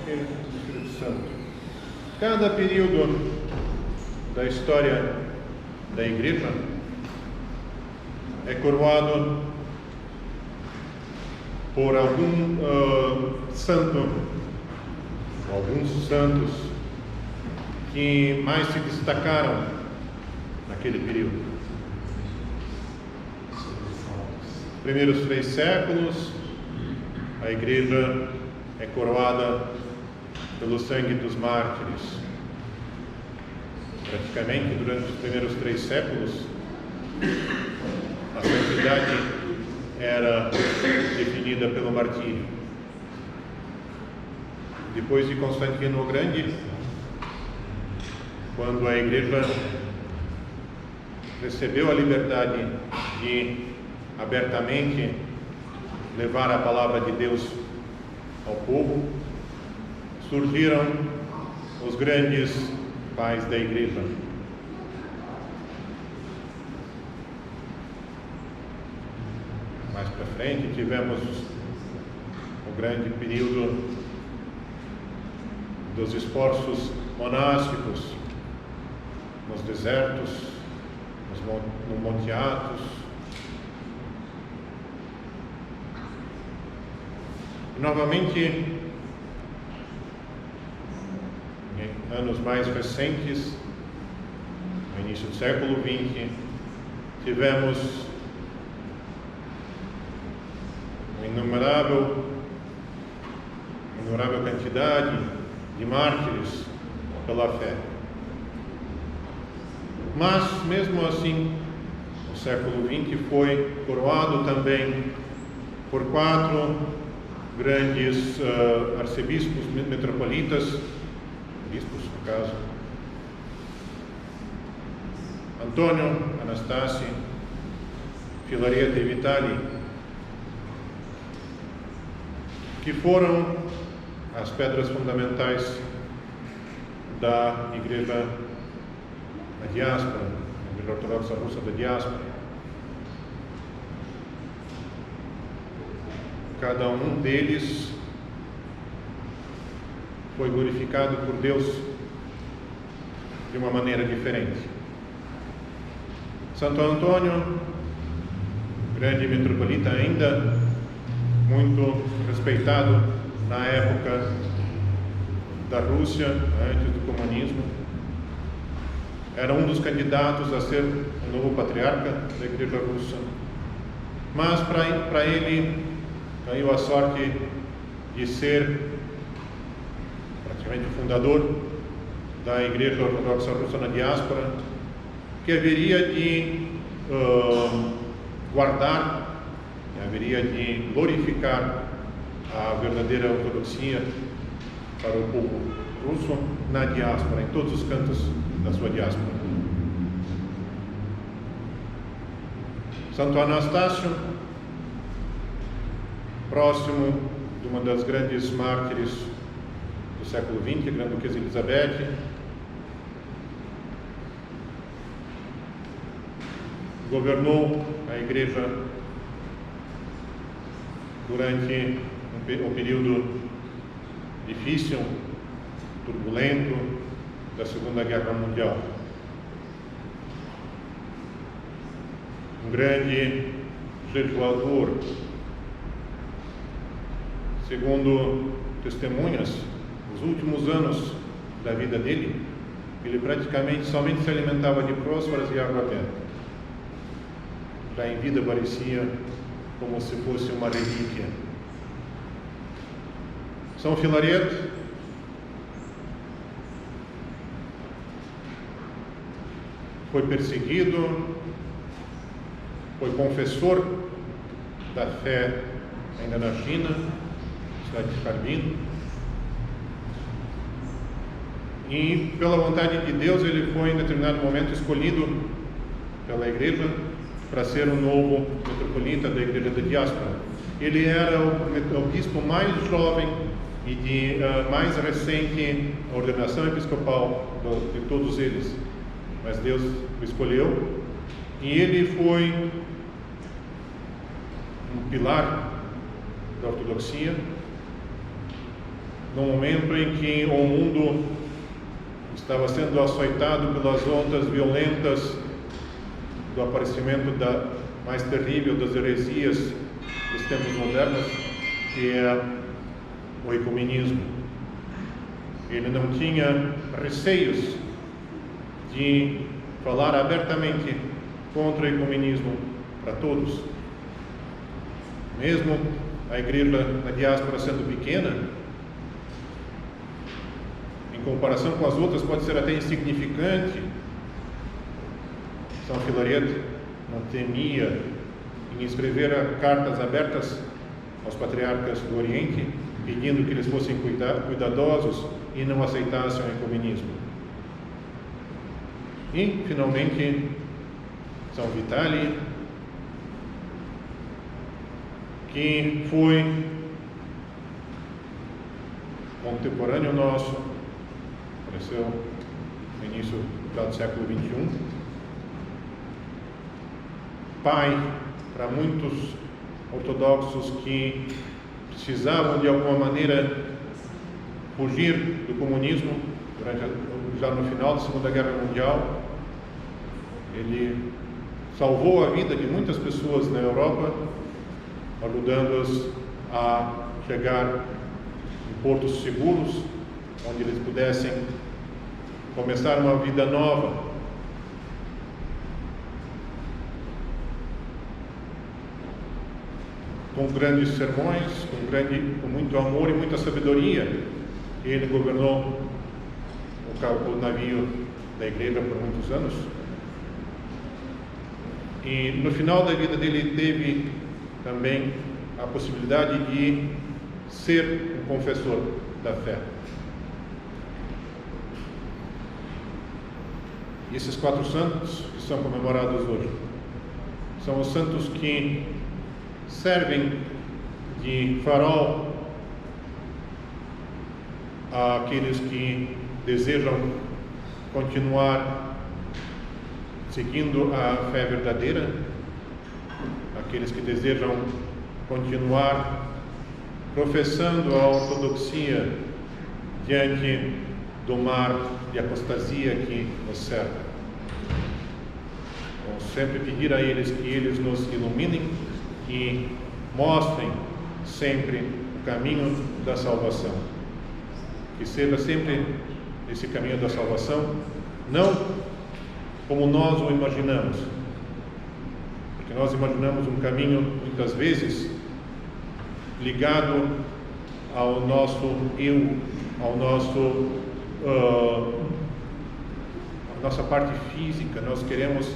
e do Espírito Santo. Cada período da história da Igreja é coroado por algum santo, alguns santos que mais se destacaram naquele período. Nos primeiros 3 séculos, a Igreja é coroada pelo sangue dos mártires. Praticamente, durante os primeiros 3 séculos, a santidade era definida pelo martírio. Depois de Constantino o Grande, quando a Igreja recebeu a liberdade de abertamente levar a palavra de Deus ao povo, surgiram os grandes pais da Igreja. Mais para frente tivemos o grande período dos esforços monásticos nos desertos, no Monte Athos. E novamente, em anos mais recentes, no início do século XX, tivemos uma inumerável quantidade de mártires pela fé. Mas, mesmo assim, o século XX foi coroado também por 4 grandes arcebispos metropolitas, bispos no caso, Antônio, Anastácio, Filareto e Vitali, que foram as pedras fundamentais da Igreja da diáspora, a Igreja Ortodoxa Russa da diáspora. Cada um deles foi glorificado por Deus de uma maneira diferente. Santo Antônio, grande metropolita ainda, muito respeitado na época da Rússia, antes do comunismo, era um dos candidatos a ser o novo patriarca da Igreja Russa. Mas para ele caiu a sorte de ser praticamente o fundador da Igreja Ortodoxa Russa na diáspora, que haveria de guardar, haveria de glorificar a verdadeira ortodoxia para o povo russo na diáspora, em todos os cantos da sua diáspora. Santo Anastácio, próximo de uma das grandes mártires do século XX, a Grande Duquesa Elizabeth, governou a Igreja durante um período difícil, turbulento da Segunda Guerra Mundial. Um grande jejuador. Segundo testemunhas, nos últimos anos da vida dele, ele praticamente somente se alimentava de prósperas e água benta. Já em vida parecia como se fosse uma relíquia. São Filareto foi perseguido, foi confessor da fé ainda na China, cidade de Harbin, e pela vontade de Deus ele foi em determinado momento escolhido pela Igreja para ser o novo metropolita da Igreja da diáspora. Ele era o bispo mais jovem e de mais recente ordenação episcopal de todos eles, mas Deus o escolheu, e ele foi um pilar da ortodoxia, no momento em que o mundo estava sendo açoitado pelas ondas violentas do aparecimento da mais terrível das heresias dos tempos modernos, que é o ecumenismo. Ele não tinha receios de falar abertamente contra o ecumenismo para todos. Mesmo a igreja na diáspora sendo pequena, em comparação com as outras, pode ser até insignificante. São Filareto não temia em escrever cartas abertas aos patriarcas do Oriente, pedindo que eles fossem cuidadosos e não aceitassem o ecumenismo. E, finalmente, São Vitalij, que foi contemporâneo nosso, apareceu no início do século XXI, pai para muitos ortodoxos que precisavam de alguma maneira fugir do comunismo já no final da Segunda Guerra Mundial. Ele salvou a vida de muitas pessoas na Europa, ajudando-as a chegar em portos seguros, onde eles pudessem começar uma vida nova. Com grandes sermões, com muito amor e muita sabedoria, ele governou o navio da igreja por muitos anos. E no final da vida dele teve também a possibilidade de ser um confessor da fé. E esses 4 santos que são comemorados hoje são os santos que servem de farol àqueles que desejam continuar seguindo a fé verdadeira, aqueles que desejam continuar professando a ortodoxia diante do mar de apostasia que nos cerca. Vamos sempre pedir a eles que eles nos iluminem e mostrem sempre o caminho da salvação. Que seja sempre esse caminho da salvação, não como nós o imaginamos, porque nós imaginamos um caminho, muitas vezes, ligado ao nosso eu, ao nosso, à nossa parte física. Nós queremos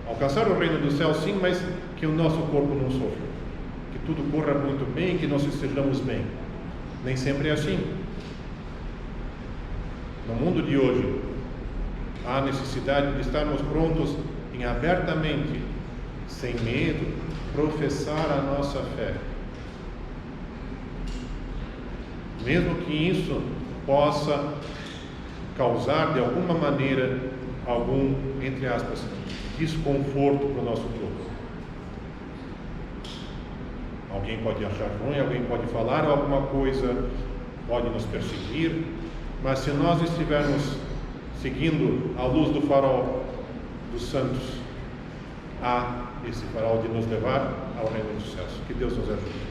alcançar o reino do céu, sim, mas que o nosso corpo não sofra, que tudo corra muito bem, que nós estejamos bem. Nem sempre é assim. No mundo de hoje, há necessidade de estarmos prontos em abertamente, sem medo, professar a nossa fé. Mesmo que isso possa causar, de alguma maneira, algum, entre aspas, desconforto para o nosso corpo. Alguém pode achar ruim, alguém pode falar alguma coisa, pode nos perseguir, mas se nós estivermos seguindo a luz do farol dos santos, há esse farol de nos levar ao reino dos céus. Que Deus nos ajude.